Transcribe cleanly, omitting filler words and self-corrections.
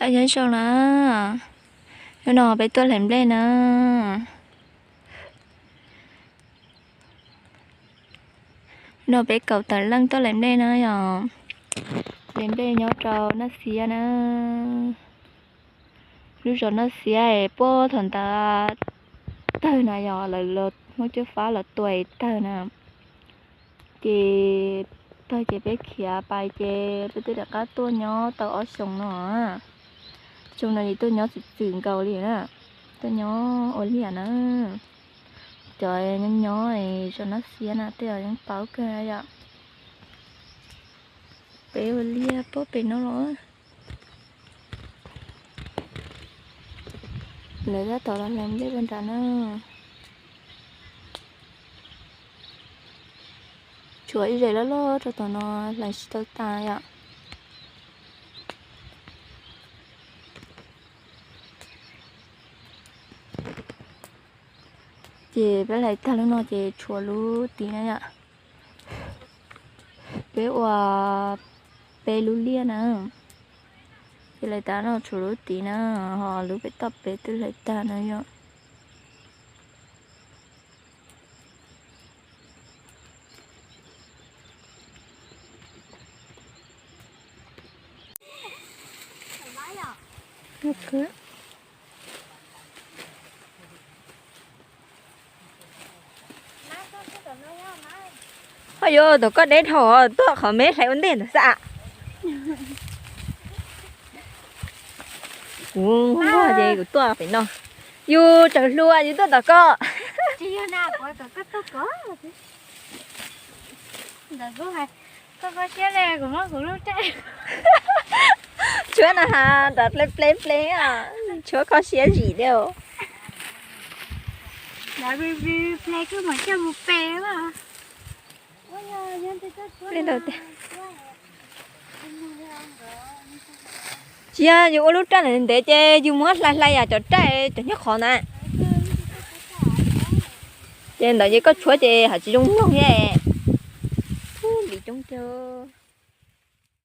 Ai dân sông nè. Nó bé tôi làm đây nè. Nó bé cầu tờ lăng tôi làm đây nè rồi. Làm đây nhỏ trâu nó xìa nè. Lúc rồi nó xìa ấy bố thần ta tơi nè rồi là lột mỗi chú phá là tuổi tơi nè. Thì tôi chỉ biết khía bài chê tôi đã có tôi nhỏ tao ở sông nó. Sông này tôi nhỏ chừng cầu liền á. Tôi nhỏ ổn liền á. Trời nhỏ nhỏ này cho nó xía nè tôi ở những bảo cơ này ạ. Bé ổn lia bố bé nó rồi. Lấy ra tao làm cái bên trái nữa. Chuối rồi đó lo cho tao nó lại tao ta ạ. Chị bé lại ta nó chị chua lú tí này ạ. Bé hòa bé lú lia nè. Chị lại ta nó chua lú tí nè. Họ lú bé tập bé tôi lại ta nữa ạ. Okay. Ôi dồi, tôi có đến hồ, tôi khó mết thấy vấn đề là sao? Không có gì của tôi phải nói. Dù trời lùa như tôi đã có. Chị nào có tôi có. Đã có hay. Có chế lè của nó cũng lúc chạy. Chúa nào hà, đặt lên play à. Chúa có xé gì đâu. Đã play cứ mà cho một bè mà. Lên đầu tiên. Chị à, dù lúc trả này để chơi, dù muốn lay à, cho trái, cho nhớ khó nè. Trên đó chỉ có chúa chị, hả chị đúng không vậy? Bị trống chưa?